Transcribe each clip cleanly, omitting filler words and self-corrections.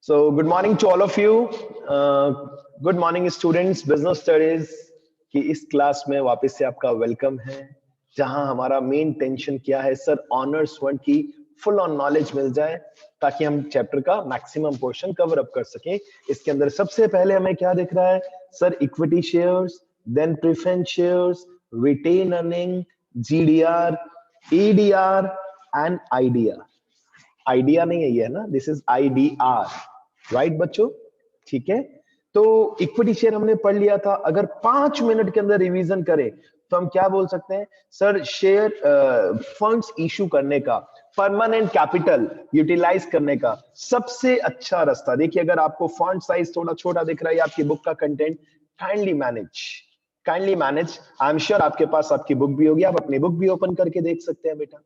So, good morning to all of you. Good morning, students. Business studies की इस class में वापस से आपका वेलकम है, जहां हमारा मेन टेंशन क्या है सर, ऑनर्स वन की फुल ऑन नॉलेज मिल जाए ताकि हम चैप्टर का मैक्सिमम पोर्शन कवर अप कर सकें। इसके अंदर सबसे पहले हमें क्या दिख रहा है sir? Equity shares, then preference shares, retained earning, GDR, EDR and IDR. Idea नहीं है ये, है ना, दिस इज आईडीआर, राइट बच्चों? ठीक है, तो इक्विटी शेयर हमने पढ़ लिया था। अगर 5 मिनट के अंदर रिवीजन करें तो हम क्या बोल सकते हैं सर? शेयर फंड्स इशू करने का, परमानेंट कैपिटल यूटिलाइज करने का सबसे अच्छा रास्ता। देखिए, अगर आपको फॉन्ट साइज थोड़ा छोटा दिख रहा है आपकी बुक का content, kindly manage. I am sure आपके पास आपकी बुक भी होगी, आप अपनी बुक भी ओपन करके देख सकते हैं बेटा,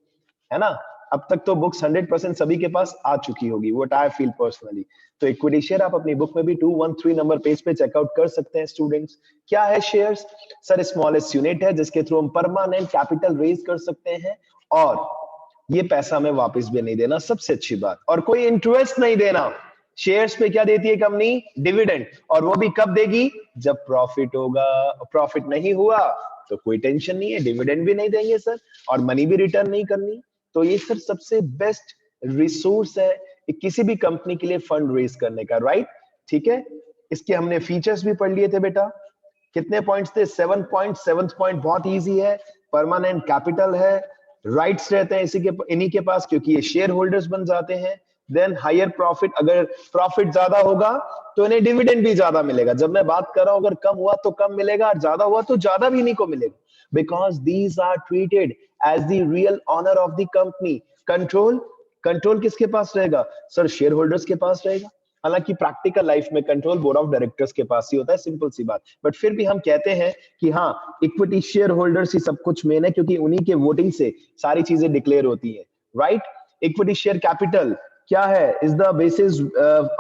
है ना। अब तक तो बुक्स 100% सभी के पास आ चुकी होगी, व्हाट आई फील पर्सनली। तो इक्विटी शेयर आप अपनी बुक में भी 213 नंबर पेज पे चेकआउट कर सकते हैं स्टूडेंट्स। क्या है शेयर्स? सर, स्मॉलेस्ट यूनिट है जिसके थ्रू हम परमानेंट कैपिटल रेज कर सकते हैं, और ये पैसा हमें वापस भी नहीं देना, सबसे अच्छी बात, और कोई इंटरेस्ट नहीं देना। शेयर्स पे क्या देती है कंपनी? डिविडेंड, और वो भी कब देगी? जब प्रॉफिट होगा। प्रॉफिट नहीं हुआ तो कोई टेंशन नहीं है, डिविडेंड भी नहीं देंगे सर, और मनी भी रिटर्न नहीं करनी। तो ये सर सबसे बेस्ट रिसोर्स है किसी भी कंपनी के लिए फंड रेज करने का, राइट? ठीक है, इसके हमने फीचर्स भी पढ़ लिए थे बेटा। कितने पॉइंट्स थे? 7 पॉइंट। 7th पॉइंट बहुत इजी है, परमानेंट कैपिटल है, राइट्स रहते हैं इन्हीं के पास, क्योंकि ये शेयर होल्डर्स बन जाते हैं। देन हायर प्रॉफिट, अगर प्रॉफिट ज्यादा होगा तो इन्हें डिविडेंड भी ज्यादा मिलेगा। जब मैं बात कर रहा हूं, अगर कम हुआ तो कम मिलेगा, और ज्यादा हुआ तो ज्यादा भी इन्हीं को मिलेगा, because these are treated as the real honor of the company. Control किसके पास रहेगा सर? शेयर होल्डर्स के पास रहेगा। हालांकि प्रैक्टिकल लाइफ में कंट्रोल बोर्ड ऑफ डायरेक्टर्स के पास ही होता है, सिंपल सी बात, बट फिर भी हम कहते हैं कि हाँ, इक्विटी शेयर होल्डर्स ही सब कुछ मेन है, क्योंकि उन्हीं के वोटिंग से सारी चीजें डिक्लेयर होती है, राइट? इक्विटी शेयर कैपिटल क्या है? Is the basis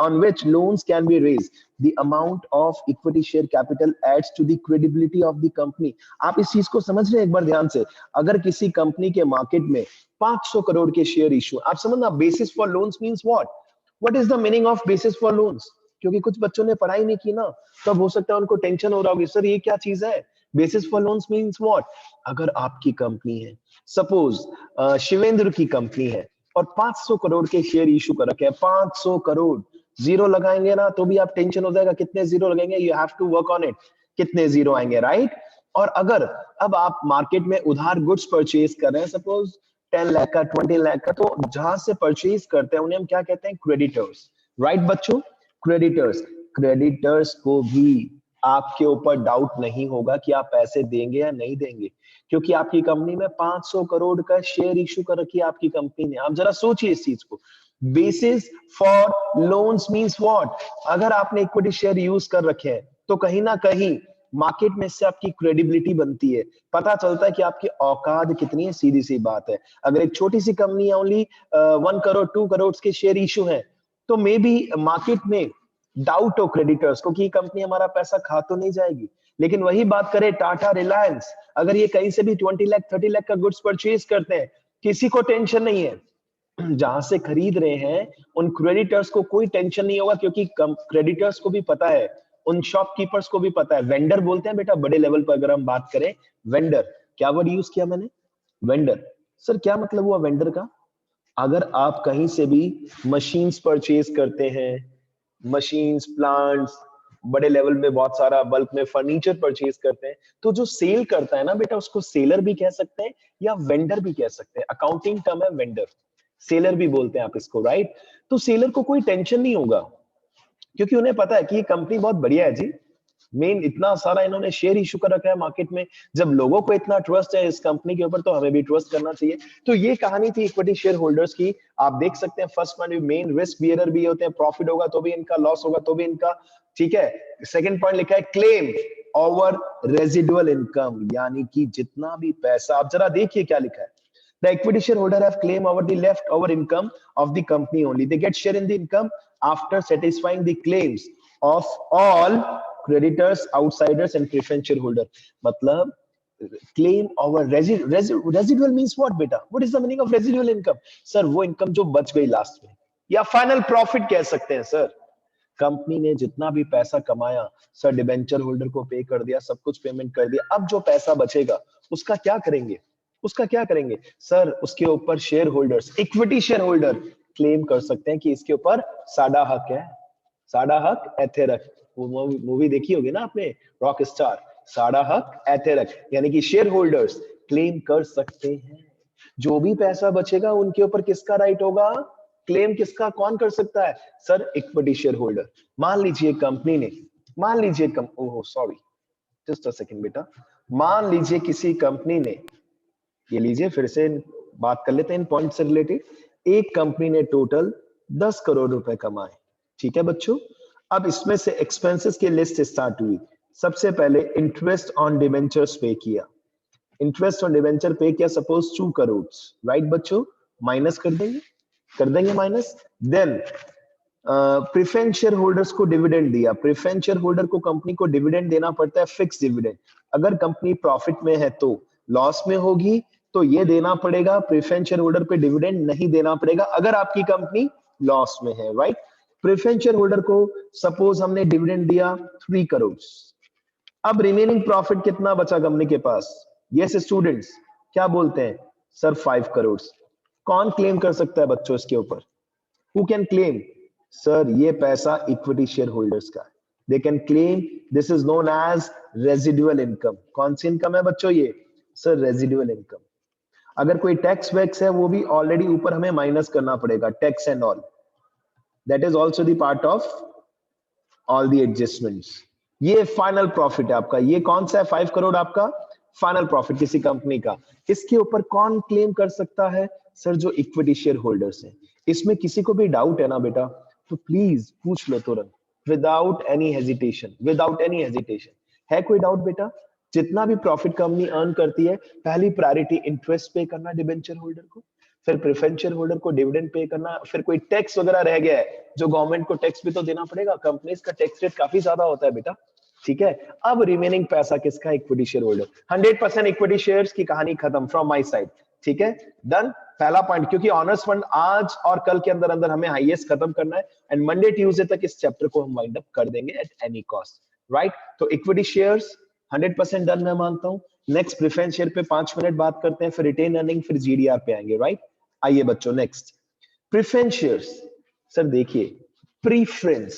on which loans can be raise. The amount of equity share capital adds to the credibility of the company. आप इस चीज को समझ रहे हैं एक बार ध्यान से? अगर किसी कंपनी के मार्केट में 500 करोड़ के शेयर इशू, आप समझना, basis for loans means what is the meaning of basis for loans? क्योंकि कुछ बच्चों ने पढ़ाई नहीं की ना, तो अब हो सकता है उनको टेंशन हो रहा होगी, सर ये क्या चीज है? Basis for loans means what? अगर आपकी कंपनी है, सपोज शिवेंद्र की कंपनी है, और 500 करोड़ के शेयर इशू कर रखे हैं, 500 करोड़, जीरो लगाएंगे ना तो भी आप टेंशन हो जाएगा, कितने जीरो लगेंगे, you have to work on it, कितने जीरो आएंगे, राइट? और अगर अब आप मार्केट में उधार गुड्स परचेज कर रहे हैं, सपोज 10 लाख का, 20 लाख का, तो जहां से परचेज करते हैं उन्हें हम क्या कहते हैं? क्रेडिटर्स, राइट बच्चों? क्रेडिटर्स को भी आपके ऊपर डाउट नहीं होगा कि आप पैसे देंगे या नहीं देंगे, क्योंकि आपकी कंपनी में 500 करोड़ का शेयर इशू कर रखी है आपकी कंपनी ने। आप जरा सोचिए इस चीज को। Basis for loans means what? अगर आपने इक्विटी शेयर यूज कर रखे हैं तो कहीं ना कहीं मार्केट में इससे आपकी क्रेडिबिलिटी बनती है, पता चलता है कि आपकी औकात कितनी है। सीधी सी बात है, अगर एक छोटी सी कंपनी है, ओनली 1 करोड़ 2 करोड़ के शेयर इशू है, तो मे बी मार्केट में डाउट हो क्रेडिटर्स को कि कंपनी हमारा पैसा खा तो नहीं जाएगी। लेकिन वही बात करें टाटा, रिलायंस, अगर ये कहीं से भी 20 लाख 30 लाख का गुड्स परचेज करते हैं, किसी को टेंशन नहीं है। जहां से खरीद रहे हैं उन क्रेडिटर्स को कोई टेंशन नहीं होगा, क्योंकि क्रेडिटर्स को भी पता है, उन शॉपकीपर्स को भी पता है। वेंडर बोलते हैं बेटा बड़े लेवल पर, अगर हम बात करें वेंडर, क्या वर्ड यूज किया मैंने? वेंडर। सर क्या मतलब हुआ वेंडर का? अगर आप कहीं से भी मशीन्स परचेज करते हैं, मशीन्स, प्लांट्स, बड़े लेवल में बहुत सारा बल्क में फर्नीचर परचेज करते हैं, तो जो सेल करता है ना बेटा, उसको सेलर भी कह सकते हैं या वेंडर भी कह सकते हैं। अकाउंटिंग टर्म है वेंडर, सेलर भी बोलते हैं आप इसको, राइट? तो सेलर को कोई टेंशन नहीं होगा, क्योंकि उन्हें पता है कि ये कंपनी बहुत बढ़िया है जी। मेन इतना सारा इन्होंने शेयर इशू कर रखा है मार्केट में, जब लोगों को इतना ट्रस्ट है इस कंपनी के ऊपर, तो हमें भी ट्रस्ट करना चाहिए। तो ये कहानी थी इक्विटी शेयर होल्डर्स की। आप देख सकते हैं first point, main risk bearer भी होते हैं, प्रॉफिट होगा तो भी इनका, लॉस होगा तो भी इनका, ठीक है। सेकंड पॉइंट लिखा है क्लेम ओवर रेजिडुअल इनकम, यानी कि जितना भी पैसा, आप जरा देखिए क्या लिखा है। The equity shareholder have claim over the leftover income of the company only. They get share in the income after satisfying the claims of all creditors, outsiders, and preference shareholder. मतलब claim over residual means what बेटा? What is the meaning of residual income? Sir वो income जो बच गई last में, या final profit कह सकते हैं सर, कंपनी ने जितना भी पैसा कमाया सर डिबेंचर होल्डर को पे कर दिया, सब कुछ पेमेंट कर दिया, अब जो पैसा बचेगा उसका क्या करेंगे? उसका क्या करेंगे सर? उसके ऊपर share holders, equity share holder claim कर सकते हैं कि इसके ऊपर साडा हक है, साडा हक एथेरक। वो मूवी देखी होगी ना आपने, रॉक स्टार, साडा हक एथेरक, यानी कि शेयर होल्डर्स क्लेम कर सकते हैं। जो भी पैसा बचेगा उनके ऊपर किसका राइट होगा? क्लेम किसका, कौन कर सकता है सर? Equity share holder. मान लीजिए कंपनी ने, मान लीजिए oh sorry, just a second बेटा, मान लीजिए किसी कंपनी ने, ये लीजिए फिर से बात कर लेते हैं इन पॉइंट से रिलेटेड। एक कंपनी ने टोटल 10 करोड़ रुपए कमाए, ठीक है बच्चों। अब इसमें से एक्सपेंसेस की लिस्ट स्टार्ट हुई। सबसे पहले इंटरेस्ट ऑन डिबेंचर्स पे किया, इंटरेस्ट ऑन डिबेंचर पे किया सपोज 2 करोड़, राइट बच्चों? माइनस कर देंगे minus. Then preference share holders को डिविडेंड दिया। प्रेफरेंस शेयर होल्डर को कंपनी को डिविडेंड देना पड़ता है, फिक्स डिविडेंड। अगर कंपनी प्रॉफिट में है तो, लॉस में होगी तो ये देना पड़ेगा, प्रेफरेंस शेयर होल्डर पे डिविडेंड नहीं देना पड़ेगा अगर आपकी कंपनी लॉस में है, राइट? प्रेफरेंस शेयर होल्डर को सपोज हमने डिविडेंड दिया 3 करोड़। अब रिमेनिंग प्रॉफिट कितना बचा कंपनी के पास? यस स्टूडेंट्स, क्या बोलते हैं सर? 5 करोड़। कौन क्लेम कर सकता है बच्चों इसके ऊपर? Who can claim? सर ये पैसा इक्विटी शेयर होल्डर्स का है। They can claim, this is known as residual income. कौन सी इनकम है बच्चों ये? Sir residual income. अगर कोई टैक्स वैक्स है वो भी ऑलरेडी ऊपर हमें माइनस करना पड़ेगा, tax and all, that is also the part of all the adjustments. ये फाइनल प्रॉफिट है आपका। ये कौन सा है? 5 करोड़ आपका फाइनल प्रॉफिट किसी कंपनी का। इसके ऊपर कौन क्लेम कर सकता है? सर जो इक्विटी शेयर होल्डर्स हैं। इसमें किसी को भी डाउट है ना बेटा तो प्लीज पूछ लो तुरंत, without any hesitation, without any hesitation. है कोई डाउट बेटा? जितना भी प्रॉफिट कंपनी अर्न करती है, पहली प्रायोरिटी इंटरेस्ट पे करना डिबेंचर होल्डर को, फिर प्रेफरेंस शेयर होल्डर को डिविडेंड पे करना, फिर कोई टैक्स वगैरह रह गया है जो गवर्नमेंट को टैक्स भी तो देना पड़ेगा। कंपनीज का टैक्स रेट काफी ज्यादा होता है बेटा, ठीक है? अब रिमेनिंग पैसा किसका? Equity share holder. 100% equity shares की कहानी खत्म फ्रॉम माय साइड, ठीक है? डन। पहला पॉइंट, क्योंकि ऑनर्स फंड आज और कल के अंदर अंदर हमें हाईएस्ट खत्म करना है एंड मंडे ट्यूसडे तक इस चैप्टर को हम वाइंड अप कर देंगे एट एनी कॉस्ट, राइट? तो इक्विटी शेयर्स 100% डन मैं मानता हूं। नेक्स्ट प्रेफरेंस शेयर पे 5 मिनट बात करते हैं, फिर रिटेन अर्निंग, फिर जीडीआर पे आएंगे, राइट? आइए बच्चों नेक्स्ट प्रेफरेंस शेयर्स। सर देखिए प्रीफरेंस,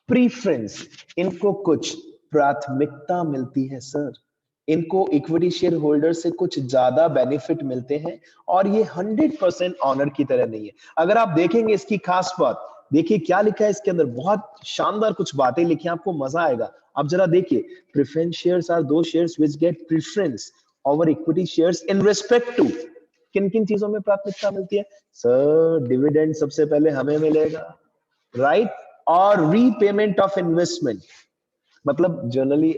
प्रीफरेंस इनको कुछ प्राथमिकता मिलती है सर, इनको इक्विटी शेयर होल्डर से कुछ ज्यादा बेनिफिट मिलते हैं और ये 100% ऑनर की तरह नहीं है। अगर आप देखेंगे इसकी खास बात, देखिए क्या लिखा है इसके अंदर, बहुत शानदार कुछ बातें लिखी हैं, आपको मजा आएगा। आप जरा देखिए, preference shares are those shares which get preference over equity shares in respect to, किन किन चीजों में प्राथमिकता मिलती है सर? डिविडेंड सबसे पहले हमें मिलेगा, राइट? और रीपेमेंट ऑफ इन्वेस्टमेंट। मतलब जनरली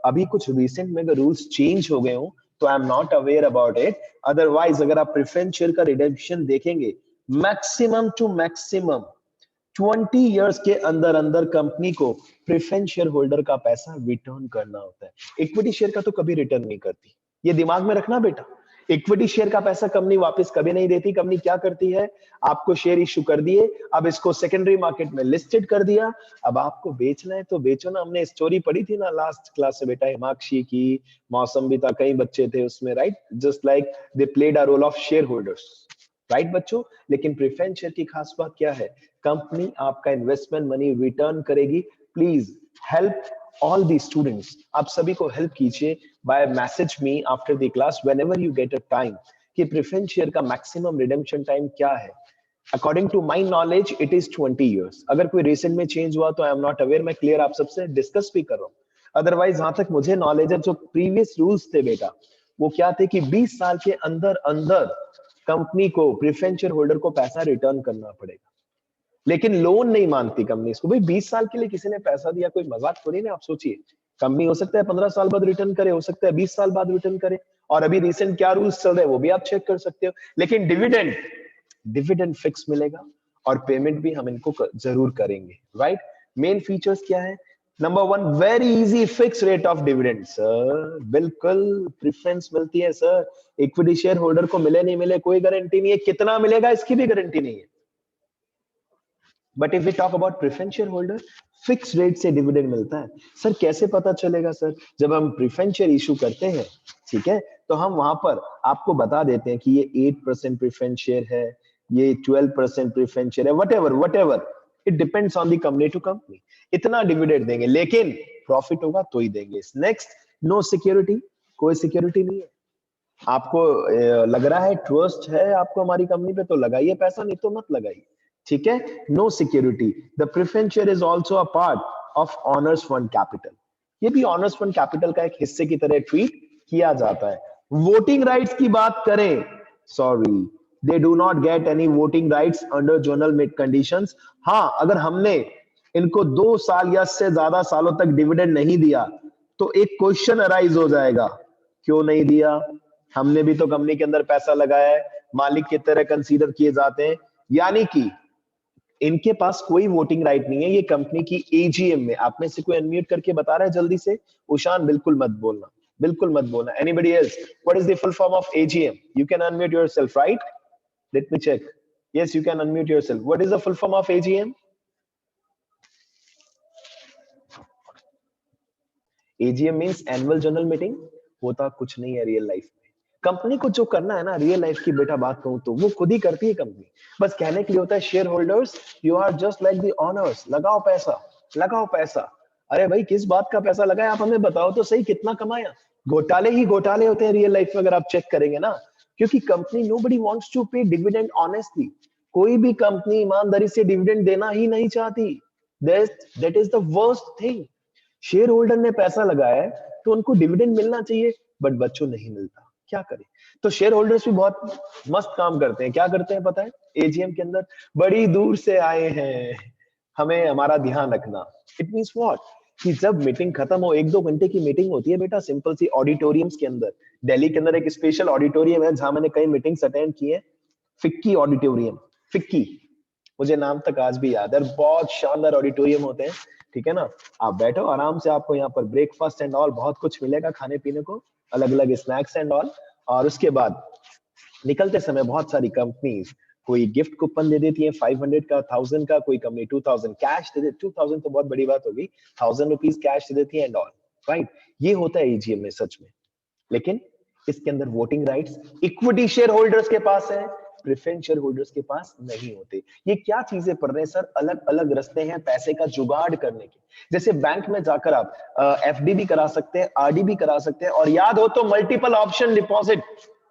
अभी कुछ रिसेंट में अगर रूल्स चेंज हो गए हो तो I am not aware about it, otherwise अगर आप प्रेफरेंस शेयर का रिडेम्पशन देखेंगे, मैक्सिमम टू मैक्सिमम 20 इयर्स के अंदर अंदर कंपनी को प्रेफरेंस शेयर होल्डर का पैसा रिटर्न करना होता है। इक्विटी शेयर का तो कभी रिटर्न नहीं करती, ये दिमाग में रखना बेटा। इक्विटी शेयर का पैसा कंपनी वापस कभी नहीं देती। कंपनी क्या करती है, आपको शेयर इश्यू कर दिए, अब इसको सेकेंडरी मार्केट में लिस्टेड कर दिया, अब आपको बेचना है तो बेचो ना। हमने स्टोरी पढ़ी थी ना लास्ट क्लास से बेटा, हिमाक्षी की, मौसम भी था, कई बच्चे थे उसमें, right? Just like they played a role of share holders, right बच्चों? लेकिन प्रेफरेंस शेयर की खास बात क्या है? कंपनी आपका इन्वेस्टमेंट मनी रिटर्न करेगी। Please help all the students, आप सभी को हेल्प कीजिए by message me after the class whenever you get a time कि प्रेफरेंस शेयर का मैक्सिमम रिडेम्पशन टाइम क्या है। According to my knowledge it is 20 years. अगर कोई रिसेंट में चेंज हुआ तो आई एम नॉट अवेयर, मैं क्लियर आप सबसे डिस्कस भी कर रहा हूँ। अदरवाइज जहां तक मुझे नॉलेज है, जो प्रीवियस रूल्स थे बेटा वो क्या थे कि 20 साल के अंदर अंदर कंपनी को प्रेफरेंस शेयर होल्डर को पैसा रिटर्न करना पड़ेगा। लेकिन लोन नहीं मानती कंपनी इसको। भाई 20 साल के लिए किसी ने पैसा दिया, कोई मजाक थोड़ी ना। आप सोचिए, कंपनी हो सकता है 15 साल बाद रिटर्न करे, हो सकता है 20 साल बाद रिटर्न करे, और अभी रिसेंट क्या रूल्स चल रहे हैं वो भी आप चेक कर सकते हो। लेकिन डिविडेंड, डिविडेंड फिक्स मिलेगा और पेमेंट भी हम इनको जरूर करेंगे, राइट? मेन फीचर्स क्या है? Number 1, very easy fix rate of dividend sir, बिल्कुल प्रेफरेंस मिलती है सर। इक्विटी शेयर होल्डर को मिले नहीं मिले कोई गारंटी नहीं है, कितना मिलेगा इसकी भी गारंटी नहीं है। But if we talk about preference share holder, fix rate से डिविडेंड मिलता है। सर कैसे पता चलेगा सर? जब हम प्रेफरेंस शेयर इशू करते हैं, ठीक है, तो हम वहां पर आपको बता देते हैं कि ये 8% प्रेफरेंस शेयर है, ये 12% प्रेफरेंस शेयर है, whatever it depends on the company to company. इतना डिविडेंड देंगे, लेकिन प्रॉफिट होगा तो ही देंगे। नेक्स्ट, नो सिक्योरिटी, कोई सिक्योरिटी नहीं है। आपको लग रहा है ट्रस्ट है आपको हमारी कंपनी पे, तो लगाइए पैसा, नहीं तो मत लगाइए, ठीक है। No security. The preference share is also a part of owners fund capital. ये भी ऑनर्स फंड कैपिटल का एक हिस्से की तरह ट्रीट किया जाता है। वोटिंग राइट्स की बात करें, sorry, they do not get any voting rights under general conditions. हाँ, अगर हमने इनको 2 साल या से ज्यादा सालों तक डिविडेंड नहीं दिया, तो एक क्वेश्चन अराइज हो जाएगा, क्यों नहीं दिया? हमने भी तो कंपनी के अंदर पैसा लगाया है, मालिक की तरह कंसीडर किए जाते हैं। यानी कि इनके पास कोई वोटिंग राइट नहीं है। ये कंपनी की एजीएम में, आप में से कोई अनम्यूट करके बता रहा है जल्दी से? उशान, बिल्कुल मत बोलना, बिल्कुल मत बोलना। Anybody else, what is the full form of AGM? You can unmute yourself, right? Let me check. Yes, you can unmute yourself. What is the full form of AGM? AGM means annual general meeting. होता कुछ नहीं है real life में। Company को जो करना है ना, रियल लाइफ की बेटा बात कहूं तो वो खुद ही करती है कंपनी। बस कहने के लिए होता है share holders, you are just like the owners, लगाओ पैसा, लगाओ पैसा। अरे भाई, किस बात का पैसा लगाया, आप हमें बताओ तो सही, कितना कमाया? घोटाले ही घोटाले होते हैं रियल लाइफ में, अगर आप चेक करेंगे ना। क्योंकि कंपनी, नोबडी वांट्स टू पे डिविडेंड ऑनेस्टली। कोई भी कंपनी ईमानदारी से डिविडेंड देना ही नहीं चाहती। That is the worst thing. Share holder ने पैसा लगाया है तो उनको डिविडेंड मिलना चाहिए, बट बच्चों नहीं मिलता, क्या करें? तो शेयर होल्डर्स भी बहुत मस्त काम करते हैं। क्या करते हैं पता है? एजीएम के अंदर, बड़ी दूर से आए हैं, हमें हमारा ध्यान रखना। It means what? कि जब मीटिंग खत्म हो, 1-2 घंटे की मीटिंग होती है बेटा, सिंपल सी ऑडिटोरियम्स के अंदर। दिल्ली के अंदर एक स्पेशल ऑडिटोरियम है जहां मैंने कई मीटिंग्स अटेंड की है, फिक्की ऑडिटोरियम। फिक्की, मुझे नाम तक आज भी याद है। बहुत शानदार ऑडिटोरियम होते हैं, ठीक है ना। आप बैठो आराम से, आपको यहाँ पर ब्रेकफास्ट एंड ऑल बहुत कुछ मिलेगा खाने पीने को, अलग अलग स्नैक्स एंड ऑल। और उसके बाद निकलते समय बहुत सारी कंपनीज कोई गिफ्ट कूपन दे देती है, 500 का, 1000 का, कोई कंपनी 2000 कैश दे देती। 2000 तो बहुत बड़ी बात होगी, 1000 रुपीज कैश दे देती है एंड ऑल, राइट? ये होता है ईजीएम में सच में। लेकिन इसके अंदर voting rights equity share holders के पास है, प्रेफरेंस शेयर होल्डर्स के पास नहीं होते। ये क्या चीजें पढ़ रहे हैं सर? अलग अलग रास्ते हैं पैसे का जुगाड़ करने के। जैसे बैंक में जाकर आप एफडी भी करा सकते हैं, आरडी भी करा सकते हैं, और याद हो तो मल्टीपल ऑप्शन डिपॉजिट,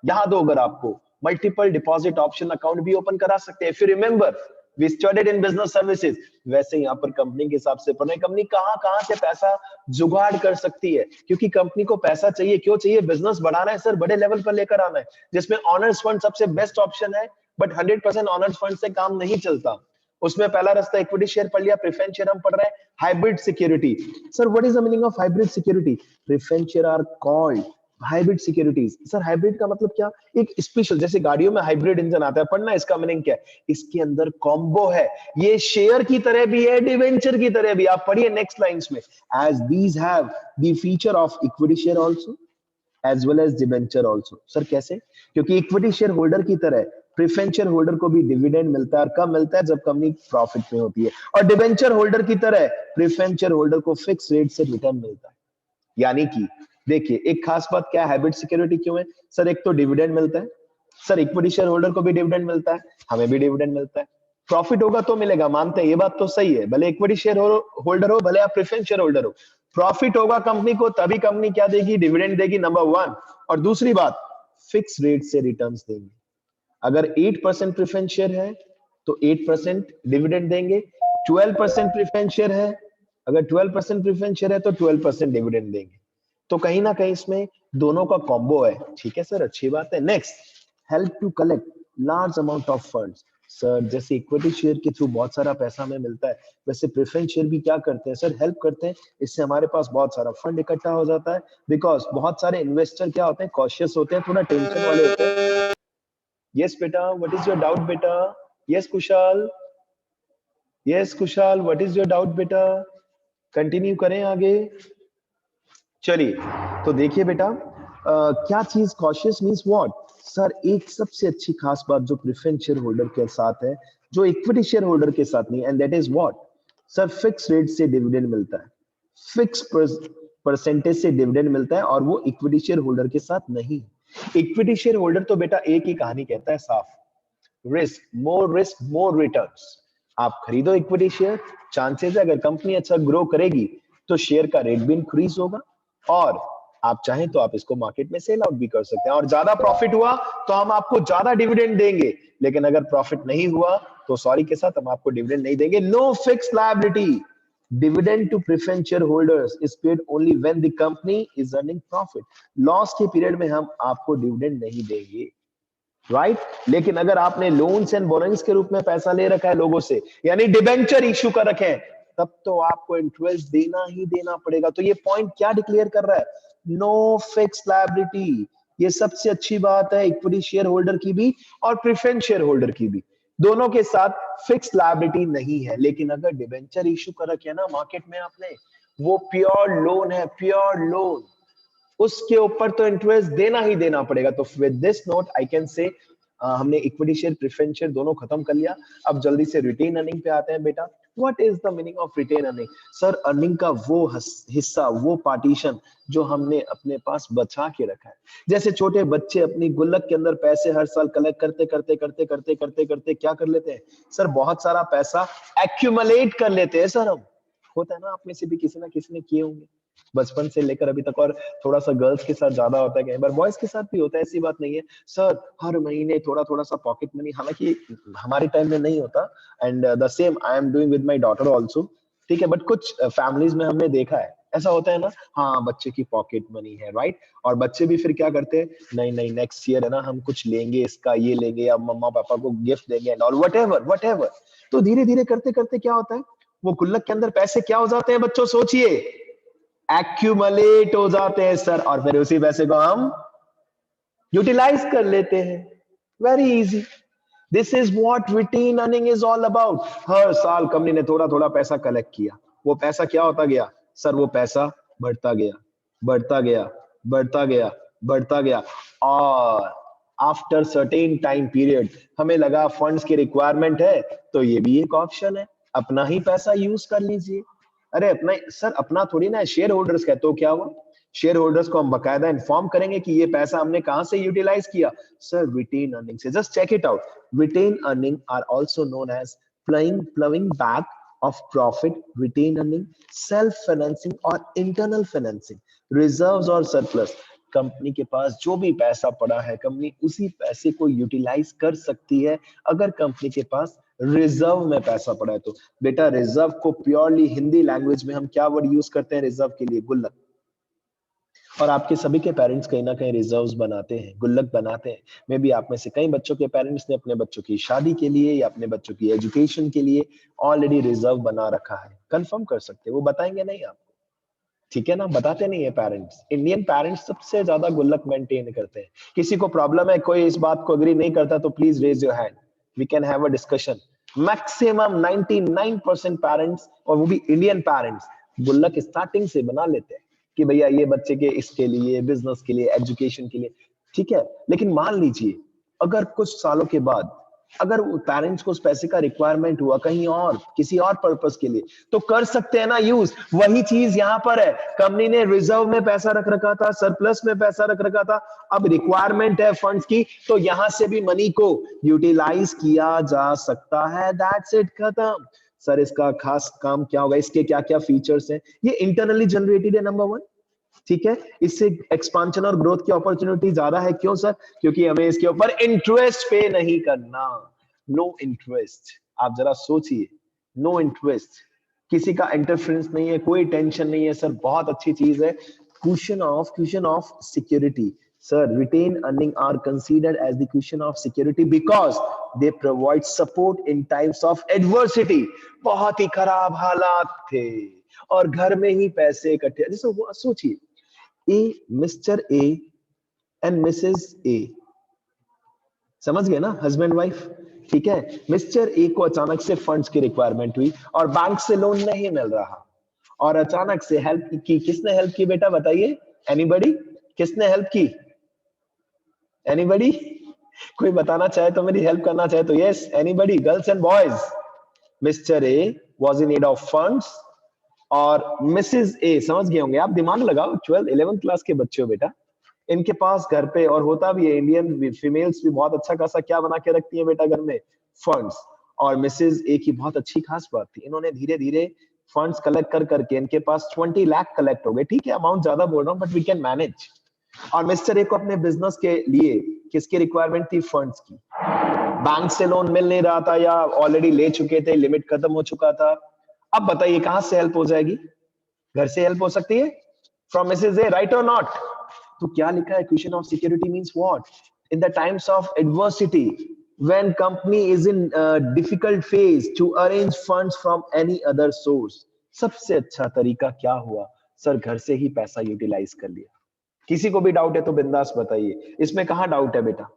याद हो अगर आपको, मल्टीपल डिपॉजिट ऑप्शन अकाउंट भी ओपन करा सकते हैं। If you remember, we studied in business services. वैसे यहाँ पर कंपनी के हिसाब से पढ़ रहे, कंपनी कहां से पैसा जुगाड़ कर सकती है, क्योंकि कंपनी को पैसा चाहिए। क्यों चाहिए? बिजनेस बढ़ाना है सर, बड़े लेवल पर लेकर आना है, जिसमें ऑनर्स फंड सबसे बेस्ट ऑप्शन है। बट 100% ऑनर्स फंड से काम नहीं चलता। उसमें पहला रास्ता इक्विटी शेयर पढ़ लिया, प्रेफरेंस शेयर हम पढ़ रहे हैं hybrid security. Sir what is the meaning of hybrid security? Preference share are called hybrid securities. Sir hybrid का मतलब क्या? एक स्पेशल, जैसे गाड़ियों में हाइब्रिड इंजन आता है, पढ़ना इसका मीनिंग क्या है? इसके अंदर कॉम्बो है, ये शेयर की तरह भी है, डिवेंचर की तरह भी। आप पढ़िए नेक्स्ट लाइंस में, as these have the feature of equity share also as well as debenture also. Sir कैसे? क्योंकि इक्विटी शेयर होल्डर की तरह प्रेफरेंस शेयर होल्डर को भी डिविडेंड मिलता है, और कब मिलता है? जब कंपनी प्रॉफिट में होती है। और डिवेंचर होल्डर की तरह प्रेफरेंस शेयर होल्डर को फिक्स रेट से रिटर्न मिलता है। यानी कि देखिए, एक खास बात क्या है, हाइब्रिड सिक्योरिटी क्यों है? सर एक तो डिविडेंड मिलता है, सर इक्विटी शेयर होल्डर को भी डिविडेंड मिलता है, हमें भी डिविडेंड मिलता है। प्रॉफिट होगा तो मिलेगा, मानते हैं, ये बात तो सही है। भले इक्विटी शेयर होल्डर हो, भले आप प्रेफरेंस शेयर होल्डर हो, प्रॉफिट होगा कंपनी को, तभी कंपनी क्या देगी? डिविडेंड देगी, नंबर 1। और दूसरी बात, फिक्स रेट से रिटर्न्स देंगे। अगर 8% प्रेफरेंस शेयर है तो 8% डिविडेंड देंगे। 12% प्रेफरेंस शेयर है, अगर 12% प्रेफरेंस शेयर है तो 12% डिविडेंड देंगे। तो कहीं ना कहीं इसमें दोनों का कॉम्बो है, ठीक है सर, अच्छी बात है। Next, help to collect large amount of funds. Sir जैसे इक्विटी शेयर के थ्रू बहुत सारा पैसा हमें मिलता है, वैसे प्रेफरेंस शेयर भी क्या करते हैं सर? हेल्प करते हैं। इससे हमारे पास बहुत सारा फंड इकट्ठा हो जाता है, बिकॉज बहुत सारे इन्वेस्टर क्या होते हैं? कॉशियस होते हैं, थोड़ा टेंशन वाले होते हैं। यस बेटा, व्हाट इज योर डाउट बेटा? Yes Kushal, yes Kushal, what is your doubt बेटा? कंटिन्यू करें आगे। चलिए, तो देखिए बेटा, क्या चीज कॉशियस मींस व्हाट? सर एक सबसे अच्छी खास बात जो प्रेफरेंस शेयर होल्डर के साथ है, जो इक्विटी शेयर होल्डर के साथ नहीं, and that is what sir, fix rate से डिविडेंड मिलता है, फिक्स परसेंटेज से डिविडेंड मिलता है, और वो इक्विटी शेयर होल्डर के साथ नहीं। इक्विटी शेयर होल्डर तो बेटा एक ही कहानी कहता है साफ, रिस्क मोर रिटर्न्स। आप खरीदो इक्विटी शेयर, चांसेस है अगर कंपनी अच्छा ग्रो करेगी तो शेयर का रेट भी इंक्रीज होगा, और आप चाहें तो आप इसको मार्केट में सेल आउट भी कर सकते हैं, और ज्यादा प्रॉफिट हुआ तो हम आपको ज्यादा डिविडेंड देंगे, लेकिन अगर प्रॉफिट नहीं हुआ तो सॉरी के साथ हम आपको डिविडेंड नहीं देंगे। No fix liability, dividend to preference shareholders is paid only when the company is earning profit। Loss के पीरियड में हम आपको डिविडेंड नहीं देंगे, राइट लेकिन अगर आपने लोन्स एंड बोरोइंग्स के रूप में पैसा ले रखा है लोगों से, यानी डिबेंचर इश्यू कर रखे हैं, तब तो आपको इंटरेस्ट देना ही देना पड़ेगा। तो ये पॉइंट क्या डिक्लेयर कर रहा है, नो फिक्स लायबिलिटी। ये सबसे अच्छी बात है इक्विटी शेयर होल्डर की भी और प्रेफरेंस शेयर होल्डर की भी, दोनों के साथ फिक्स लायबिलिटी नहीं है। लेकिन अगर डिबेंचर इश्यू कर रखे है ना मार्केट में आपने, वो प्योर लोन है, प्योर लोन, उसके ऊपर तो इंटरेस्ट देना ही देना पड़ेगा। तो with this note I can say हमने इक्विटी शेयर प्रेफरेंस शेयर दोनों खत्म कर लिया। अब जल्दी से रिटेन अर्निंग पे आते हैं बेटा। What is the meaning of retain earning? Sir earning का वो हिस्सा, वो पार्टीशन जो हमने अपने पास बचा के रखा है। जैसे छोटे बच्चे अपनी गुल्लक के अंदर पैसे हर साल कलेक्ट करते करते करते करते करते करते क्या कर लेते हैं सर, बहुत सारा पैसा एक्यूमुलेट कर लेते हैं सर हम। होता है ना, आप में से भी किसी ना किसी ने किए होंगे बचपन से लेकर अभी तक, और थोड़ा सा गर्ल्स के साथ ज्यादा होता है, कई बार बॉयज के साथ भी होता है, ऐसी बात नहीं है सर। हर महीने थोड़ा थोड़ा सा पॉकेट मनी, हालांकि हमारे टाइम में नहीं होता, and the same I am doing with my daughter also, ठीक है, बट कुछ फैमिलीज में हमने देखा है ऐसा होता है ना, हाँ बच्चे की पॉकेट मनी है, राइट, और बच्चे भी फिर क्या करते हैं, नहीं नहीं नेक्स्ट ईयर है ना हम कुछ लेंगे, इसका ये लेंगे, या मम्मा पापा को गिफ्ट देंगे एंड ऑल, वट एवर। तो धीरे धीरे करते करते क्या होता है, वो गुल्लक के अंदर पैसे क्या हो जाते हैं बच्चों, सोचिए, एक्यूमुलेट हो जाते हैं सर, और फिर उसी पैसे को हम यूटिलाइज कर लेते हैं। Very easy, this is what retained earning is all about. हर साल कंपनी ने थोड़ा थोड़ा पैसा कलेक्ट किया, वो पैसा क्या होता गया सर, वो पैसा बढ़ता गया बढ़ता गया बढ़ता गया बढ़ता गया, और आफ्टर सर्टेन टाइम पीरियड हमें लगा फंड्स की रिक्वायरमेंट है, तो ये भी एक ऑप्शन है, अपना ही पैसा यूज कर लीजिए। अरे अपना सर, अपना थोड़ी ना, शेयर होल्डर्स का, तो क्या हुआ, शेयर होल्डर्स को हम बकायदा इन्फॉर्म करेंगे कि ये पैसा हमने कहां से यूटिलाइज किया सर, रिटेन अर्निंग से। Just check it out, retain earning are also known as ploughing back of profit, retain earning, self financing और internal financing, reserves और surplus। कंपनी के पास जो भी पैसा पड़ा है, कंपनी उसी पैसे को यूटिलाइज कर सकती है अगर कंपनी के पास रिजर्व में पैसा पड़ा है तो। बेटा रिजर्व को प्योरली हिंदी लैंग्वेज में हम क्या वर्ड यूज करते हैं रिजर्व के लिए, गुल्लक। और आपके सभी के पेरेंट्स कहीं ना कहीं रिजर्व्स बनाते हैं, गुल्लक बनाते हैं। मे बी आप में से कई बच्चों के पेरेंट्स ने अपने बच्चों की शादी के लिए या अपने बच्चों की एजुकेशन के लिए ऑलरेडी रिजर्व बना रखा है। कंफर्म कर सकते हैं, वो बताएंगे नहीं आपको, ठीक है ना, बताते नहीं है पेरेंट्स। इंडियन पेरेंट्स सबसे ज्यादा गुल्लक मेंटेन करते हैं। किसी को प्रॉब्लम है, कोई इस बात को अग्री नहीं करता तो please raise your hand, we can have a discussion. Maximum 99% parents, और वो भी इंडियन पेरेंट्स, गुल्लक स्टार्टिंग से बना लेते हैं कि भैया ये बच्चे के इसके लिए, बिजनेस के लिए, एजुकेशन के लिए, ठीक है। लेकिन मान लीजिए अगर कुछ सालों के बाद अगर पेरेंट्स को उस पैसे का रिक्वायरमेंट हुआ कहीं और, किसी और पर्पस के लिए, तो कर सकते हैं ना यूज। वही चीज यहां पर है, कंपनी ने रिजर्व में पैसा रख रखा था, सरप्लस में पैसा रख रखा था, अब रिक्वायरमेंट है फंड्स की, तो यहां से भी मनी को यूटिलाइज किया जा सकता है। दैट्स इट, खत्म। सर इसका खास काम क्या होगा, इसके क्या क्या फीचर्स हैं? ये इंटरनली जनरेटेड है, नंबर 1, ठीक है। इससे एक्सपांशन और ग्रोथ की अपॉर्चुनिटी ज्यादा है। क्यों सर? क्योंकि हमें इसके ऊपर इंटरेस्ट पे नहीं करना। नो इंटरेस्ट, आप जरा सोचिए, नो इंटरेस्ट, किसी का इंटरफेरेंस नहीं है, कोई टेंशन नहीं है सर, बहुत अच्छी चीज है। Question of security sir, retain earning are considered as the cushion of security because they provide support in times of adversity। बहुत ही खराब हालात थे और घर में ही पैसे इकट्ठे, जैसे सोचिए ए, mister A and Mrs A, समझ गए ना, हस्बैंड वाइफ, ठीक है। मिस्टर ए को अचानक से फंड्स की रिक्वायरमेंट हुई और बैंक से लोन नहीं मिल रहा, और अचानक से हेल्प की, किसने हेल्प की बेटा बताइए, एनीबॉडी, किसने हेल्प की, एनीबॉडी? कोई बताना चाहे तो, मेरी हेल्प करना चाहे तो, yes anybody, girls and boys. Mister A was in need of funds और मिसेस ए, समझ गए होंगे आप, दिमाग लगाओ, 12 11th क्लास के बच्चे हो बेटा, इनके पास घर पे, और होता भी है इंडियन फीमेल्स भी बहुत अच्छा खासा क्या बना के रखती है बेटा घर में, फंड्स। और मिसेज ए की बहुत अच्छी खास बात थी, इन्होंने धीरे धीरे फंड्स कलेक्ट कर करके इनके पास 20 लाख कलेक्ट हो गए, ठीक है अमाउंट ज्यादा बोल रहा हूँ बट वी कैन मैनेज। और मिस्टर ए को अपने बिजनेस के लिए किसकी रिक्वायरमेंट थी, फंड्स की। बैंक से लोन मिल नहीं रहा था या ऑलरेडी ले चुके थे, लिमिट खत्म हो चुका था। अब बताइए कहां से हेल्प हो जाएगी, घर से हेल्प हो सकती है, फ्रॉम मिसेज ए, राइट और नॉट। तो क्या लिखा है, question of security means what, in the times of adversity when company is in difficult phase to arrange funds from any other source, सबसे अच्छा तरीका क्या हुआ सर, घर से ही पैसा यूटिलाइज कर लिया। किसी को भी डाउट है तो बिंदास बताइए, इसमें कहां डाउट है बेटा।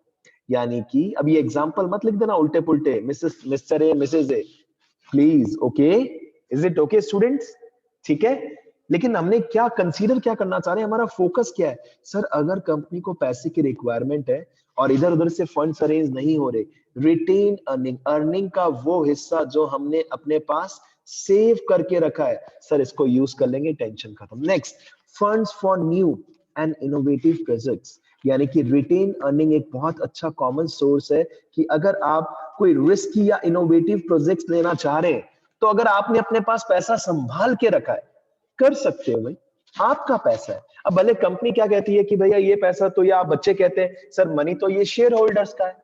यानी कि अब ये एग्जांपल मत लिख देना उल्टे पुल्टे, Mrs Mr A Mrs A, please, okay, is it okay students, ठीक है। लेकिन हमने क्या कंसीडर क्या करना चाह रहे हैं, हमारा फोकस क्या है सर, अगर कंपनी को पैसे की रिक्वायरमेंट है और इधर उधर से फंड्स अरेंज नहीं हो रहे, रिटेन अर्निंग, अर्निंग का वो हिस्सा जो हमने अपने पास सेव करके रखा है सर, इसको यूज कर लेंगे, टेंशन खत्म। Next, funds for new and innovative projects, यानी कि रिटेन अर्निंग एक बहुत अच्छा कॉमन सोर्स है कि अगर आप कोई रिस्क या इनोवेटिव प्रोजेक्ट्स लेना चाह रहे हैं, तो अगर आपने अपने पास पैसा संभाल के रखा है, कर सकते हो भाई, आपका पैसा है। अब भले कंपनी क्या कहती है कि भैया ये पैसा तो, या आप बच्चे कहते हैं सर मनी तो ये शेयर होल्डर्स का है,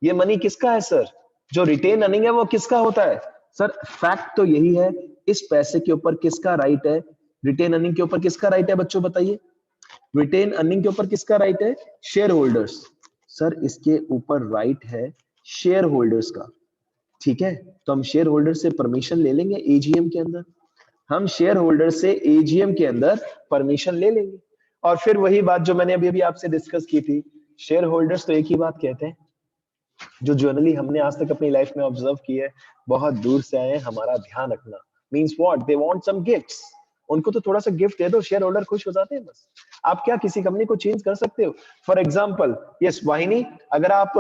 ये मनी किसका है सर, जो रिटेन अर्निंग है वो किसका होता है सर। फैक्ट तो यही है, इस पैसे के ऊपर किसका राइट है, रिटेन अर्निंग के ऊपर किसका राइट है बच्चों बताइए, रिटेन अर्निंग के ऊपर किसका राइट है, शेयर होल्डर्स। सर इसके ऊपर राइट है शेयर होल्डर्स का, ठीक है। तो हम शेयर होल्डर से परमिशन ले लेंगे एजीएम के अंदर, हम शेयर होल्डर से एजीएम के अंदर परमिशन ले लेंगे। और फिर वही बात जो मैंने अभी अभी आपसे डिस्कस की थी, शेयर होल्डर्स तो एक ही बात कहते हैं, जो जनरली हमने आज तक अपनी लाइफ में ऑब्जर्व की है, बहुत दूर से आए, हमारा ध्यान रखना, means what, they want some gifts, उनको तो थोड़ा सा गिफ्ट दे दो, शेयर होल्डर खुश हो जाते हैं बस। आप क्या किसी कंपनी को चेंज कर सकते हो, फॉर एग्जांपल यस वाहिनी, अगर आप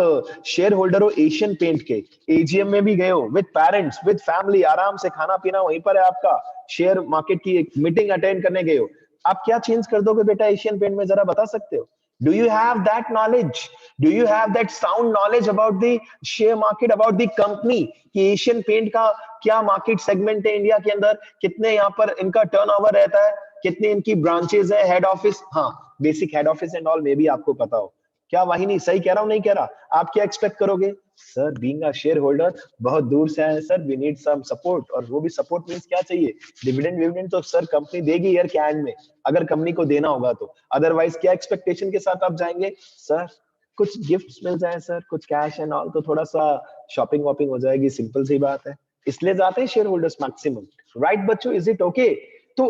शेयर होल्डर हो एशियन पेंट के, एजीएम में भी गए हो विद पेरेंट्स विद फैमिली, आराम से खाना पीना वहीं पर है आपका, शेयर मार्केट की एक मीटिंग अटेंड करने गए हो, आप क्या चेंज कर दोगे बेटा एशियन पेंट में, जरा बता सकते हो। Do you have that knowledge? Do you have that sound knowledge about the share market, about the company? कि एशियन पेंट का क्या मार्केट सेगमेंट है इंडिया के अंदर, कितने यहाँ पर इनका टर्नओवर रहता है, कितनी इनकी ब्रांचेस है, हेड ऑफिस, हाँ basic head office and all मे भी आपको पता हो। क्या वाहिनी सही कह रहा हूं नहीं कह रहा, आप क्या एक्सपेक्ट करोगे sir, being a share holder, बहुत दूर से आए sir, we need some support, और वो भी सपोर्ट मींस क्या चाहिए, डिविडेंड विविडेंड तो सर कंपनी देगी ईयर के एंड में, अगर कंपनी को देना होगा तो, अदरवाइज क्या एक्सपेक्टेशन के साथ आप जाएंगे सर, कुछ गिफ्ट्स मिल जाए सर, कुछ कैश एंड ऑल, तो थोड़ा सा शॉपिंग वॉपिंग हो जाएगी, सिंपल सी बात है, इसलिए जाते हैं शेयर होल्डर्स मैक्सिमम। राइट बच्चों, इज इट ओके। तो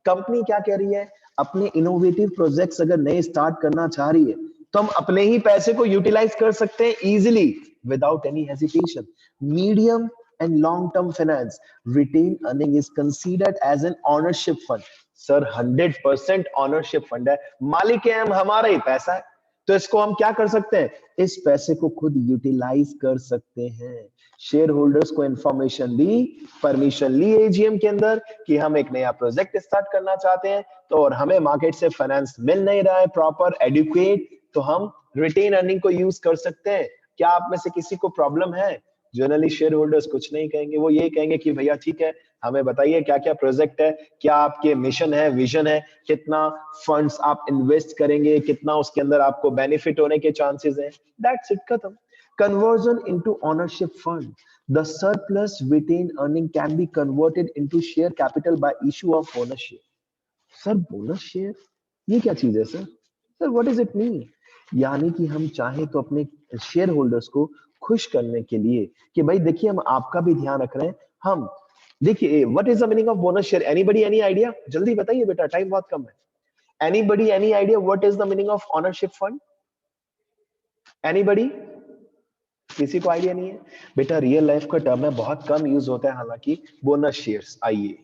कंपनी क्या कह रही है, अपने इनोवेटिव प्रोजेक्ट्स अगर नए स्टार्ट करना चाह रही है, तो हम अपने ही पैसे को यूटिलाइज कर सकते हैं easily without any hesitation. Medium and long-term finance, retain earning is considered as an ownership fund. Sir 100% ownership fund है, मालिक है हम, हमारा ही पैसा है, तो इसको हम क्या कर सकते हैं, इस पैसे को खुद यूटिलाइज कर सकते हैं। शेयर होल्डर्स को इंफॉर्मेशन दी, परमिशन ली एजीएम के अंदर कि हम एक नया प्रोजेक्ट स्टार्ट करना चाहते हैं, तो और हमें मार्केट से फाइनेंस मिल नहीं रहा है प्रॉपर एडुकेट, तो हम रिटेन अर्निंग को यूज कर सकते हैं। क्या आप में से किसी को प्रॉब्लम है, जनरली शेयर होल्डर्स कुछ नहीं कहेंगे, वो ये कहेंगे कि भैया ठीक है, हमें बताइए क्या क्या प्रोजेक्ट है, क्या आपके मिशन है, विजन है, कितना फंड्स आप इन्वेस्ट करेंगे, कितना उसके अंदर आपको बेनिफिट होने के चांसेस हैं, दैट्स इट, खत्म। Conversion into ownership fund, the surplus retain earning can be converted into share capital by issue of ownership. Sir bonus share ये क्या चीज है सर, sir what is it mean, यानी कि हम चाहे तो अपने शेयर होल्डर्स को खुश करने के लिए कि भाई देखिए हम आपका भी ध्यान रख रहे हैं, हम देखिए what is the meaning of bonus share, anybody any idea, जल्दी बताइए बेटा टाइम बहुत कम है, anybody any idea what is the meaning of ownership fund, anybody, किसी को आइडिया नहीं है बेटा, रियल लाइफ का टर्म है, बहुत कम यूज होता है हालांकि बोनस शेयर्स। आइए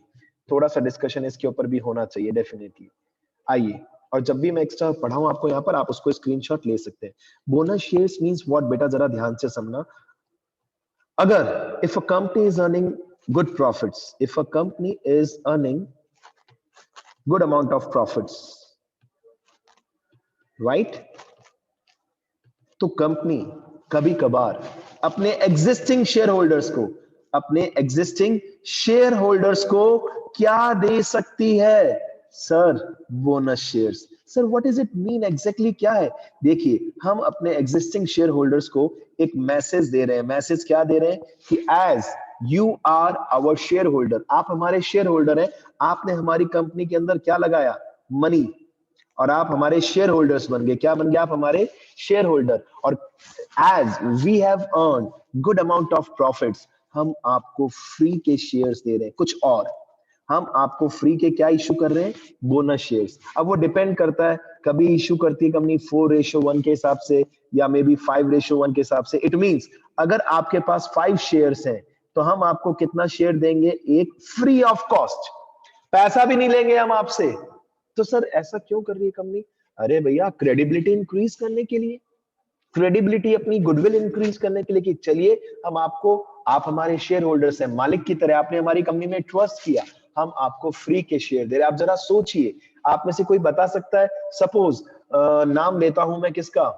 थोड़ा सा डिस्कशन इसके ऊपर भी होना चाहिए डेफिनेटली। आइए और जब भी मैं एक्स्ट्रा पढ़ाऊं आपको यहाँ पर, आप उसको स्क्रीनशॉट ले सकते हैं। बोनस शेयर्स मींस व्हाट बेटा, जरा ध्यान से समझना। अगर if a company is earning good profits, if a company is earning good amount of profits, right, तो कंपनी कभी कभार अपने एग्जिस्टिंग शेयर होल्डर्स को, अपने एग्जिस्टिंग शेयर होल्डर्स को क्या दे सकती है? Sir bonus shares. Sir what is it mean exactly, क्या है? देखिए, हम अपने एग्जिस्टिंग शेयर होल्डर्स को एक मैसेज दे रहे हैं। मैसेज क्या दे रहे हैं कि as you are our share holder, आप हमारे शेयर होल्डर हैं, आपने हमारी कंपनी के अंदर क्या लगाया? मनी, और आप हमारे शेयर होल्डर्स बन गए। क्या बन गए आप? हमारे शेयर होल्डर। और as we have earn good amount of profits, हम आपको फ्री के शेयर्स दे रहे हैं। कुछ और, हम आपको फ्री के क्या इशू कर रहे हैं? Bonus shares. अब वो डिपेंड करता है, कभी इशू करती है कंपनी 4:1 के हिसाब से, या मे बी 5:1 के हिसाब से। इट मींस अगर आपके पास 5 शेयर्स हैं तो हम आपको कितना शेयर देंगे? एक, फ्री ऑफ कॉस्ट, पैसा भी नहीं लेंगे हम आपसे। तो सर ऐसा क्यों कर रही है कंपनी? अरे भैया, क्रेडिबिलिटी इंक्रीज करने के लिए, क्रेडिबिलिटी, अपनी गुडविल इंक्रीज करने के लिए, कि चलिए हम आपको, आप हमारे शेयर होल्डर्स हैं, मालिक की तरह आपने हमारी कंपनी में ट्रस्ट किया, हम आपको फ्री के शेयर दे रहे हैं। आप जरा सोचिए, आप में से कोई बता सकता है? सपोज नाम लेता हूं मैं किसका,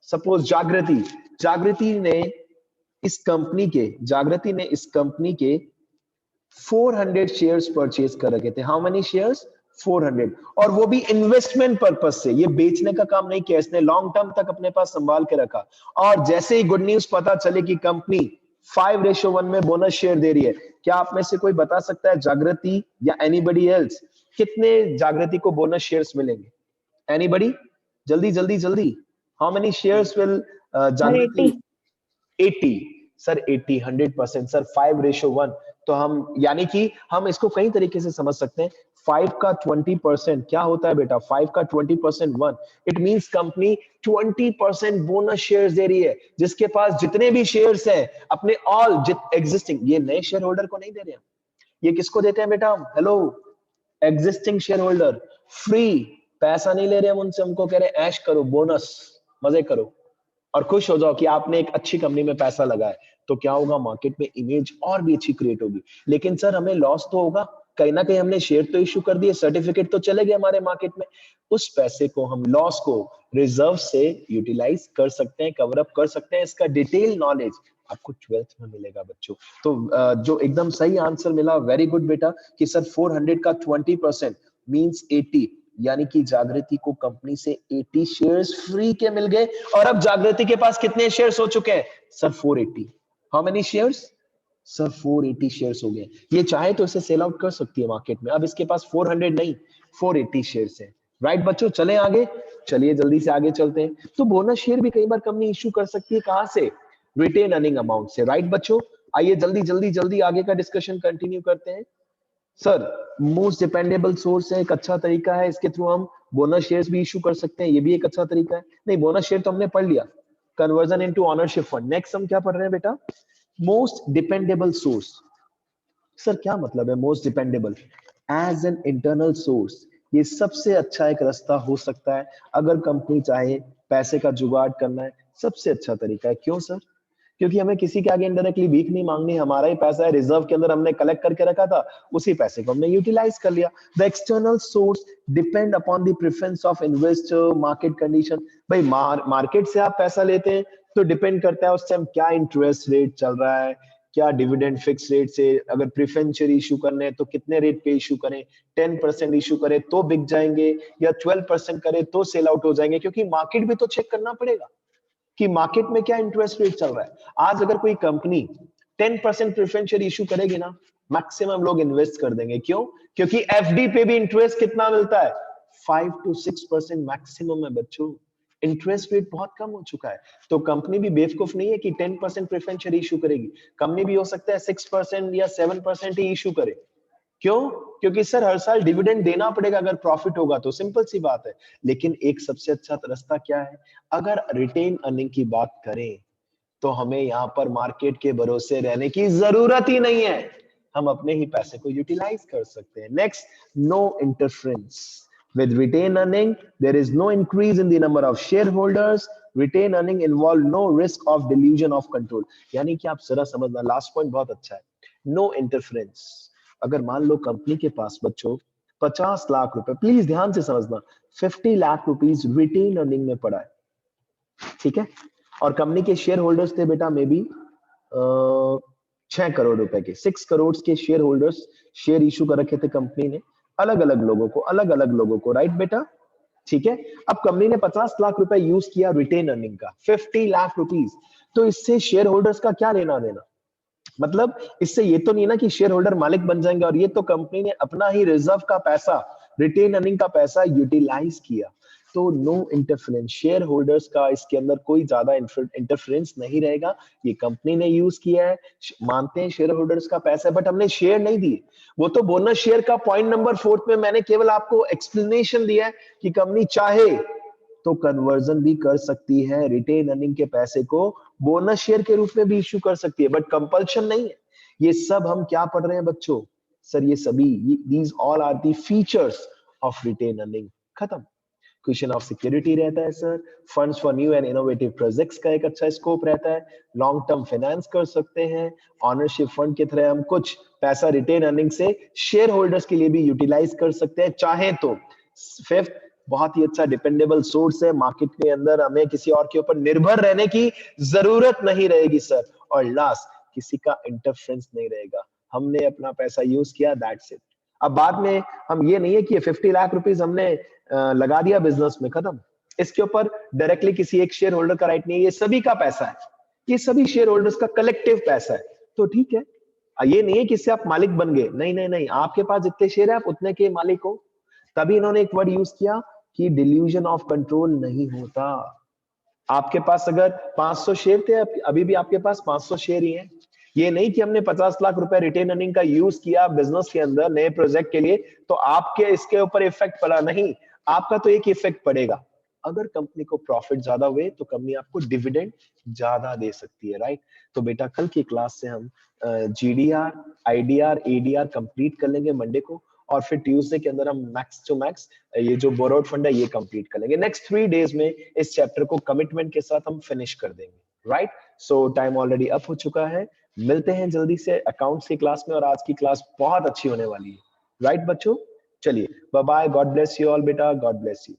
सपोज जागृति। जागृति ने इस कंपनी के 400 शेयर्स परचेज कर रखे थे। How many shares? 400। और वो भी इन्वेस्टमेंट पर्पस से, ये बेचने का काम नहीं किया इसने, लॉन्ग टर्म तक अपने पास संभाल के रखा। और जैसे ही गुड न्यूज पता चले कि कंपनी 5:1 में बोनस शेयर दे रही है, क्या आप में से कोई बता सकता है, जागृति या एनीबडी एल्स, कितने जागृति को बोनस शेयर्स मिलेंगे? एनीबडी, जल्दी जल्दी जल्दी। हाउ मेनी शेयर्स विल जागृति? 80। सर 80, 100%। सर 5:1, तो हम, यानी कि हम इसको कई तरीके से समझ सकते हैं। 5 का 20% क्या होता है बेटा? 5 का 20% 1। It means company 20% bonus shares दे रही है। जिसके पास जितने भी शेयर्स हैं अपने, ऑल एग्जिस्टिंग, ये नए शेयर होल्डर को नहीं दे रहे हैं, ये किसको देते हैं बेटा हम? Hello, existing share holder. Free, पैसा नहीं ले रहे हम उनसे, हमको कह रहे हैं ऐश करो, बोनस, मजे करो और खुश हो जाओ कि आपने एक अच्छी कंपनी में पैसा लगाया। तो क्या होगा? मार्केट में इमेज और भी अच्छी क्रिएट होगी। लेकिन सर हमें लॉस तो होगा, कहीं ना कहीं हमने शेयर तो इश्यू कर दिए, सर्टिफिकेट तो चले गए हमारे मार्केट में, उस पैसे को हम, लॉस को, रिजर्व से यूटिलाइज कर सकते हैं, कवर अप कर सकते हैं। इसका डिटेल नॉलेज आपको 12th में मिलेगा बच्चों। तो जो एकदम सही आंसर मिला, वेरी गुड बेटा, कि सर 400 का 20% मींस 80, यानी कि जागृति को कंपनी से 80 शेयर्स फ्री के मिल गए। और अब जागृति के पास कितने शेयर्स हो चुके हैं? Sir 480। How many shares? Sir 480 shares हो गए। ये चाहे तो इसे सेल आउट कर सकती है मार्केट में। अब इसके पास 400 नहीं, 480 शेयर्स है। राइट बच्चों, चलें आगे, चलिए जल्दी से आगे चलते हैं। तो बोनस शेयर भी कई बार कंपनी इश्यू कर सकती है, कहां से? रिटेन अर्निंग अमाउंट से। राइट बच्चों, आइए जल्दी जल्दी जल्दी आगे का डिस्कशन कंटिन्यू करते हैं। सर मोस्ट डिपेंडेबल सोर्स है, एक अच्छा तरीका है, इसके थ्रू हम बोनस शेयर्स भी इशू कर सकते हैं, ये भी एक अच्छा तरीका है। नहीं, बोनस शेयर तो हमने पढ़ लिया, conversion into ownership fund. Next हम क्या पढ़ रहे हैं बेटा? Most dependable source. सर क्या मतलब है most dependable? As an internal source, ये सबसे अच्छा एक रास्ता हो सकता है अगर कंपनी चाहे पैसे का जुगाड़ करना है, सबसे अच्छा तरीका है। क्यों सर? क्योंकि हमें किसी के आगे इनडायरेक्टली भीख नहीं मांगनी, हमारा ही पैसा है, रिजर्व के अंदर हमने कलेक्ट करके रखा था, उसी पैसे को हमने यूटिलाइज कर लिया। The external source depend upon the preference of investor, market condition. भाई मार्केट से आप पैसा लेते हैं तो डिपेंड करता है उस टाइम क्या इंटरेस्ट रेट चल रहा है, क्या डिविडेंड फिक्स रेट से, अगर प्रेफरेंशियल इशू करने हैं तो कितने रेट पे इशू करें, 10% इशू करें तो बिक जाएंगे, या 12% करें तो सेल आउट हो जाएंगे, क्योंकि मार्केट भी तो चेक करना पड़ेगा कि मार्केट में क्या इंटरेस्ट रेट चल रहा है। आज अगर कोई कंपनी 10% प्रेफरेंशियल इशू करेगी ना, मैक्सिमम लोग इन्वेस्ट कर देंगे। क्यों? क्योंकि एफडी पे भी इंटरेस्ट कितना मिलता है? 5 to 6% मैक्सिमम है बच्चों। इंटरेस्ट रेट बहुत कम हो चुका है। तो कंपनी भी बेवकूफ नहीं है कि 10% प्रेफरेंशियल इशू करेगी। कंपनी भी हो सकता है 6% या 7% ही इशू करे। क्यों? क्योंकि सर हर साल डिविडेंड देना पड़ेगा अगर प्रॉफिट होगा तो, सिंपल सी बात है। लेकिन एक सबसे अच्छा रास्ता क्या है? अगर रिटेन अर्निंग की बात करें तो हमें यहाँ पर मार्केट के भरोसे रहने की जरूरत ही नहीं है, हम अपने ही पैसे को यूटिलाइज कर सकते हैं। Next, no interference. With retained earning, there is no increase in the number of shareholders. Retained earning involve no risk of delusion of control. यानी कि आप जरा समझना, लास्ट पॉइंट बहुत अच्छा है. No interference. अगर मान लो कंपनी के पास बच्चों 50 लाख रुपए, प्लीज ध्यान से समझना, 50 लाख रुपीस रिटेन अर्निंग में पड़ा है, ठीक है, और कंपनी के शेयर होल्डर्स थे बेटा मे बी 6 करोड़ रुपए के, 6 करोड़ के शेयर होल्डर्स शेयर इशू कर रखे थे कंपनी ने अलग अलग लोगों को, राइट बेटा, ठीक है. अब कंपनी ने 50 लाख रुपए यूज किया रिटेन अर्निंग का, 50 लाख रुपीस, तो इससे शेयर होल्डर्स का क्या लेना देना? मतलब इससे ये तो नहीं ना कि शेयर होल्डर मालिक बन जाएंगे, और ये तो कंपनी ने अपना ही रिजर्व का पैसा, रिटेन अर्निंग का पैसा यूटिलाइज किया. तो नो इंटरफेरेंस, शेयर होल्डर्स का इसके अंदर कोई ज्यादा इंटरफेरेंस नहीं रहेगा. ये कंपनी ने यूज किया है, मानते हैं शेयर होल्डर्स का पैसा, बट हमने शेयर नहीं दिए. वो तो बोनस शेयर का पॉइंट नंबर 4 में मैंने केवल आपको एक्सप्लेनेशन दिया है कि कंपनी चाहे तो कन्वर्जन भी कर सकती है, रिटेन अर्निंग के पैसे को बोनस शेयर के रूप में भी इश्यू कर सकती है, बट कंपल्शन नहीं है. ये सब हम क्या पढ़ रहे हैं बच्चों? सर ये सभी, these all are the features of retain earning. खत्म. क्वेश्चन ऑफ सिक्योरिटी रहता है sir, funds for new and innovative projects का एक अच्छा स्कोप रहता है, लॉन्ग टर्म फाइनेंस कर सकते हैं, ऑनरशिप फंड के तरह हम कुछ पैसा रिटेन अर्निंग से शेयर होल्डर्स के लिए भी यूटिलाइज कर सकते हैं चाहे तो. फिफ्थ, बहुत ही अच्छा डिपेंडेबल सोर्स है, मार्केट के अंदर हमें किसी और के ऊपर निर्भर रहने की जरूरत नहीं रहेगी सर. और लास्ट, किसी का इंटरफेरेंस नहीं रहेगा, हमने अपना पैसा यूज किया, दैट्स इट. अब बाद में हम ये नहीं है कि 50 लाख रुपीस हमने लगा दिया बिजनेस में, खत्म. इसके ऊपर डायरेक्टली किसी एक शेयर होल्डर का राइट नहीं है, ये सभी का पैसा है, ये सभी शेयर होल्डर्स का कलेक्टिव पैसा है. तो ठीक है, ये नहीं है कि इससे आप मालिक बन गए, नहीं नहीं नहीं, आपके पास जितने शेयर है आप उतने के मालिक हो. तभी इन्होंने एक वर्ड यूज किया कि डिल्यूजन ऑफ कंट्रोल नहीं होता. आपके पास अगर 500 शेयर थे, अभी भी आपके पास 500 शेयर ही हैं. ये नहीं कि हमने 50 लाख रुपए रिटेन अर्निंग का यूज किया बिजनेस के अंदर नए प्रोजेक्ट के लिए तो आपके इसके ऊपर इफेक्ट पड़ा, नहीं. आपका तो एक इफेक्ट पड़ेगा, अगर कंपनी को प्रॉफिट ज्यादा हुए तो कंपनी आपको डिविडेंड ज्यादा दे सकती है, राइट. तो बेटा कल की क्लास से हम जीडीआर, आईडीआर, एडीआर कंप्लीट कर लेंगे मंडे को, और फिर ट्यूसडे के अंदर हम मैक्स टू मैक्स ये जो बोरोड फंड है ये कंप्लीट कर लेंगे. नेक्स्ट 3 डेज में इस चैप्टर को कमिटमेंट के साथ हम फिनिश कर देंगे, राइट. सो टाइम ऑलरेडी अप हो चुका है, मिलते हैं जल्दी से अकाउंट्स की क्लास में, और आज की क्लास बहुत अच्छी होने वाली है, राइट बच्चों. चलिए bye bye, God bless you all बेटा, गॉड ब्लेस यू.